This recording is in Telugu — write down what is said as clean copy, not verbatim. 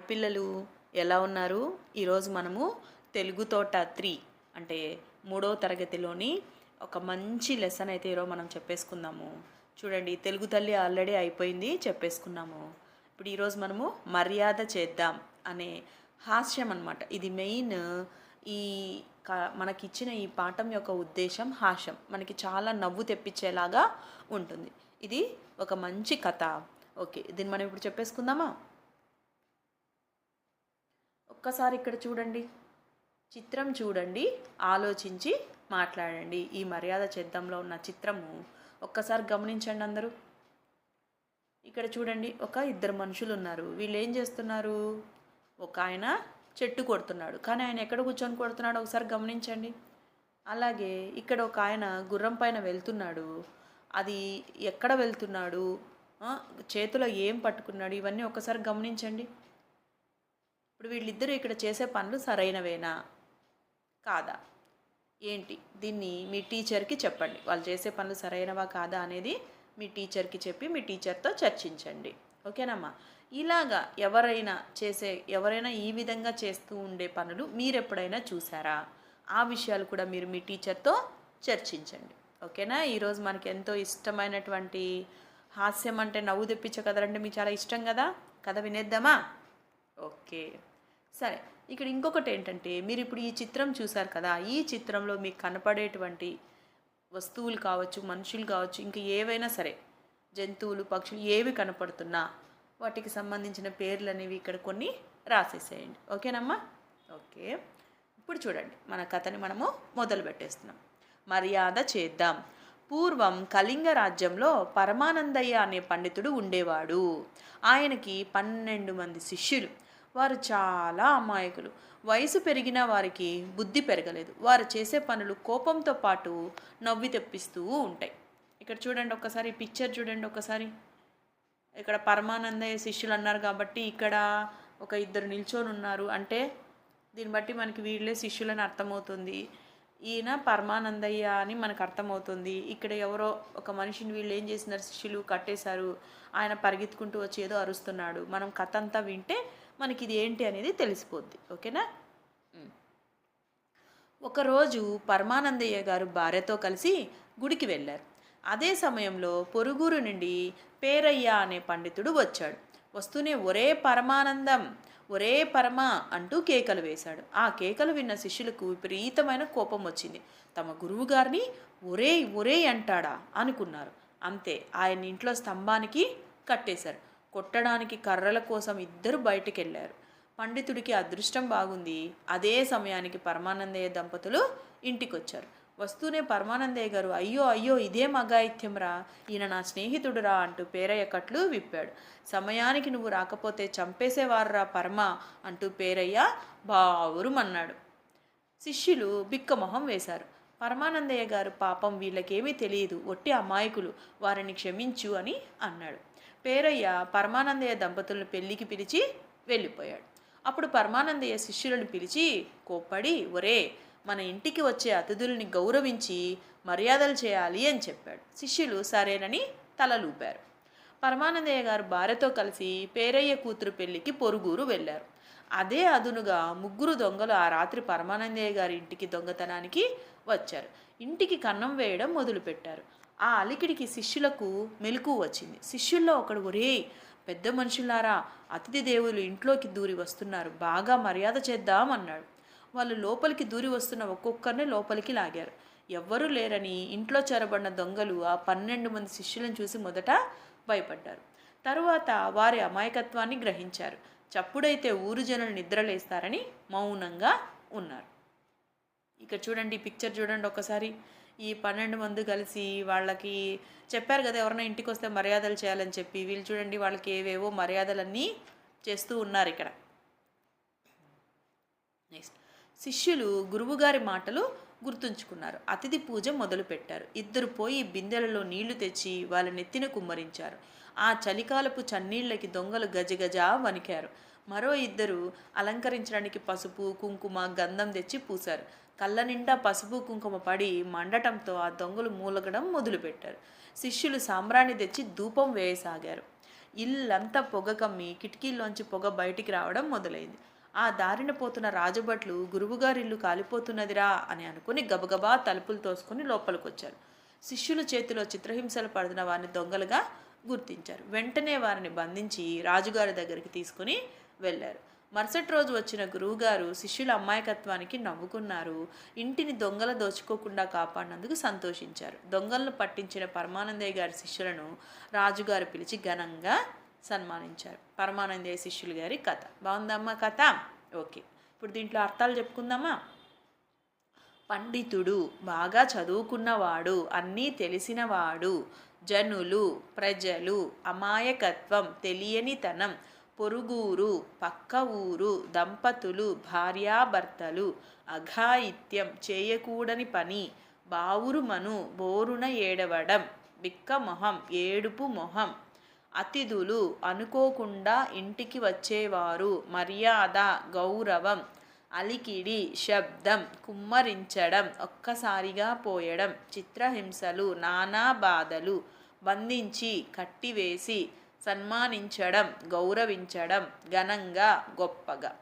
పిల్లలు ఎలా ఉన్నారు? ఈరోజు మనము తెలుగు తోట 3 అంటే 3వ తరగతిలోని ఒక మంచి లెసన్ అయితే ఈరోజు మనం చెప్పేసుకుందాము. చూడండి, తెలుగు తల్లి ఆల్రెడీ అయిపోయింది, చెప్పేసుకున్నాము. ఇప్పుడు ఈరోజు మనము మర్యాద చేద్దాం అనే హాస్యం అన్నమాట. ఇది మెయిన్. ఈ మనకిచ్చిన ఈ పాఠం యొక్క ఉద్దేశం హాస్యం, మనకి చాలా నవ్వు తెప్పించేలాగా ఉంటుంది. ఇది ఒక మంచి కథ. ఓకే, దీన్ని మనం ఇప్పుడు చెప్పేసుకుందామా? ఒక్కసారి ఇక్కడ చూడండి, చిత్రం చూడండి, ఆలోచించి మాట్లాడండి. ఈ మర్యాద చేద్దాంలో ఉన్న చిత్రము ఒక్కసారి గమనించండి అందరూ. ఇక్కడ చూడండి, ఇద్దరు మనుషులు ఉన్నారు. వీళ్ళు ఏం చేస్తున్నారు? ఒక ఆయన చెట్టు కొడుతున్నాడు, కానీ ఆయన ఎక్కడ కూర్చొని కొడుతున్నాడు ఒకసారి గమనించండి. అలాగే ఇక్కడ ఒక ఆయన గుర్రం పైన వెళ్తున్నాడు. అది ఎక్కడ వెళ్తున్నాడు, చేతిలో ఏం పట్టుకున్నాడు, ఇవన్నీ ఒకసారి గమనించండి. ఇప్పుడు వీళ్ళిద్దరూ ఇక్కడ చేసే పనులు సరైనవేనా కాదా ఏంటి? దీన్ని మీ టీచర్కి చెప్పండి. వాళ్ళు చేసే పనులు సరైనవా కాదా అనేది మీ టీచర్కి చెప్పి మీ టీచర్తో చర్చించండి. ఓకేనమ్మా? ఇలాగా ఎవరైనా ఈ విధంగా చేస్తూ ఉండే పనులు మీరు ఎప్పుడైనా చూసారా? ఆ విషయాలు కూడా మీరు మీ టీచర్తో చర్చించండి. ఓకేనా? ఈరోజు మనకి ఎంతో ఇష్టమైనటువంటి హాస్యం అంటే నవ్వు తెప్పించే కథలంటే మీకు చాలా ఇష్టం కదా. కథ వినేద్దామా? ఓకే, సరే. ఇక్కడ ఇంకొకటి ఏంటంటే, మీరు ఇప్పుడు ఈ చిత్రం చూసారు కదా, ఈ చిత్రంలో మీకు కనపడేటువంటి వస్తువులు కావచ్చు, మనుషులు కావచ్చు, ఇంకా ఏవైనా సరే, జంతువులు, పక్షులు ఏవి కనపడుతున్నా వాటికి సంబంధించిన పేర్లు అనేవి ఇక్కడ కొన్ని రాసేసేయండి. ఓకేనమ్మా? ఓకే, ఇప్పుడు చూడండి, మన కథని మనము మొదలు పెట్టేస్తున్నాం. మర్యాద చేద్దాం. పూర్వం కళింగ రాజ్యంలో పరమానందయ్య అనే పండితుడు ఉండేవాడు. ఆయనకి 12 మంది శిష్యులు. వారు చాలా అమాయకులు. వయసు పెరిగినా వారికి బుద్ధి పెరగలేదు. వారు చేసే పనులు కోపంతో పాటు నవ్వి తెప్పిస్తూ ఉంటాయి. ఇక్కడ చూడండి ఒకసారి, పిక్చర్ చూడండి ఒకసారి. ఇక్కడ పరమానందయ్య శిష్యులు అన్నారు కాబట్టి ఇక్కడ ఇద్దరు నిల్చొని ఉన్నారు. అంటే దీన్ని బట్టి మనకి వీళ్ళే శిష్యులని అర్థమవుతుంది. ఈయన పరమానందయ్య అని మనకు అర్థమవుతుంది. ఇక్కడ ఎవరో ఒక మనిషిని వీళ్ళు ఏం చేసినారు, శిష్యులు కట్టేశారు. ఆయన పరిగెత్తుకుంటూ వచ్చి ఏదో అరుస్తున్నాడు. మనం కథ అంతా వింటే మనకి ఇది ఏంటి అనేది తెలిసిపోద్ది. ఓకేనా? ఒకరోజు పరమానందయ్య గారు భార్యతో కలిసి గుడికి వెళ్ళారు. అదే సమయంలో పొరుగురు నుండి పేరయ్య అనే పండితుడు వచ్చాడు. వస్తూనే ఒరే పరమానందం, ఒరే పరమ అంటూ కేకలు వేశాడు. ఆ కేకలు విన్న శిష్యులకు విపరీతమైన కోపం వచ్చింది. తమ గురువుగారిని ఒరేయ్ ఒరేయ్ అంటాడా అనుకున్నారు. అంతే, ఆయన ఇంట్లో స్తంభానికి కట్టేశారు. కొట్టడానికి కర్రల కోసం ఇద్దరు బయటికి వెళ్ళారు. పండితుడికి అదృష్టం బాగుంది. అదే సమయానికి పరమానందయ్య దంపతులు ఇంటికొచ్చారు. వస్తూనే పరమానందయ్య గారు, అయ్యో అయ్యో ఇదేం అఘాయిత్యంరా, ఈయన నా స్నేహితుడురా అంటూ పేరయ్య కట్లు విప్పాడు. సమయానికి నువ్వు రాకపోతే చంపేసేవారురా పరమ అంటూ పేరయ్య బావురుమన్నాడు. శిష్యులు బిక్కమొహం వేశారు. పరమానందయ్య గారు, పాపం వీళ్ళకేమీ తెలియదు, ఒట్టి అమాయకులు, వారిని క్షమించు అని అన్నాడు. పేరయ్య పరమానందయ్య దంపతులను పెళ్లికి పిలిచి వెళ్ళిపోయాడు. అప్పుడు పరమానందయ్య శిష్యులను పిలిచి కోప్పడి, ఒరే, మన ఇంటికి వచ్చే అతిథుల్ని గౌరవించి మర్యాదలు చేయాలి అని చెప్పాడు. శిష్యులు సరేనని తలలూపారు. పరమానందయ్య గారు భార్యతో కలిసి పేరయ్య కూతురు పెళ్లికి పొరుగురు వెళ్ళారు. అదే అదునుగా 3 దొంగలు ఆ రాత్రి పరమానందయ్య గారి ఇంటికి దొంగతనానికి వచ్చారు. ఇంటికి కన్నం వేయడం మొదలుపెట్టారు. ఆ అలికిడికి శిష్యులకు మెలకువ వచ్చింది. శిష్యుల్లో ఒకడు, ఒరే పెద్ద మనుషులారా, అతిథి దేవులు ఇంట్లోకి దూరి వస్తున్నారు, బాగా మర్యాద చేద్దాం అన్నాడు. వాళ్ళు లోపలికి దూరి వస్తున్న ఒక్కొక్కరిని లోపలికి లాగారు. ఎవ్వరూ లేరని ఇంట్లో చొరబడిన దొంగలు ఆ 12 మంది శిష్యులను చూసి మొదట భయపడ్డారు. తరువాత వారి అమాయకత్వాన్ని గ్రహించారు. చప్పుడైతే ఊరు జనులు నిద్రలేస్తారని మౌనంగా ఉన్నారు. ఇక్కడ చూడండి, పిక్చర్ చూడండి ఒకసారి. ఈ 12 మంది కలిసి వాళ్ళకి చెప్పారు కదా, ఎవరైనా ఇంటికి వస్తే మర్యాదలు చేయాలని చెప్పి. వీళ్ళు చూడండి, వాళ్ళకి ఏవేవో మర్యాదలన్నీ చేస్తూ ఉన్నారు ఇక్కడ. నెక్స్ట్, శిష్యులు గురువుగారి మాటలు గుర్తుంచుకున్నారు. అతిథి పూజ మొదలుపెట్టారు. ఇద్దరు పోయి బిందెలలో నీళ్లు తెచ్చి వాళ్ళ నెత్తిన కుమ్మరించారు. ఆ చలికాలపు చన్నీళ్ళకి దొంగలు గజగజ వణికారు. మరో ఇద్దరు అలంకరించడానికి పసుపు, కుంకుమ, గంధం తెచ్చి పూశారు. కళ్ళ నిండా పసుపు కుంకుమ పడి మండటంతో ఆ దొంగలు మూలగడం మొదలుపెట్టారు. శిష్యులు సాంబ్రాణి తెచ్చి ధూపం వేయసాగారు. ఇల్లంతా పొగ కమ్మి కిటికీల్లోంచి పొగ బయటికి రావడం మొదలైంది. ఆ దారిన పోతున్న రాజభట్లు గురువుగారి ఇల్లు కాలిపోతున్నదిరా అని అనుకుని గబగబా తలుపులు తోసుకుని లోపలికొచ్చారు. శిష్యుల చేతిలో చిత్రహింసలు పడుతున్న వారిని దొంగలుగా గుర్తించారు. వెంటనే వారిని బంధించి రాజుగారి దగ్గరికి తీసుకుని వెళ్ళారు. మరుసటి రోజు వచ్చిన గురువుగారు శిష్యుల అమాయకత్వానికి నవ్వుకున్నారు. ఇంటిని దొంగల దోచుకోకుండా కాపాడినందుకు సంతోషించారు. దొంగలను పట్టించిన పరమానందయ్య గారి శిష్యులను రాజుగారు పిలిచి ఘనంగా సన్మానించారు. పరమానందయ్య శిష్యులు గారి కథ బాగుందమ్మా కథ. ఓకే, ఇప్పుడు దీంట్లో అర్థాలు చెప్పుకుందామా. పండితుడు, బాగా చదువుకున్నవాడు, అన్నీ తెలిసినవాడు. జనులు, ప్రజలు, అమాయకత్వం, తెలియనితనం. పొరుగురు, పక్క ఊరు, దంపతులు, భార్యాభర్తలు. అఘాయిత్యం, చేయకూడని పని. బావురుమను, బోరున ఏడవడం. బిక్క మొహం, ఏడుపు మొహం. అతిథులు, అనుకోకుండా ఇంటికి వచ్చేవారు. మర్యాద, గౌరవం. అలికిడి, శబ్దం. కుమ్మరించడం, ఒక్కసారిగా పోయడం. చిత్రహింసలు, నానా బాధలు. బంధించి, కట్టివేసి. సన్మానించడం, గౌరవించడం. ఘనంగా, గొప్పగా.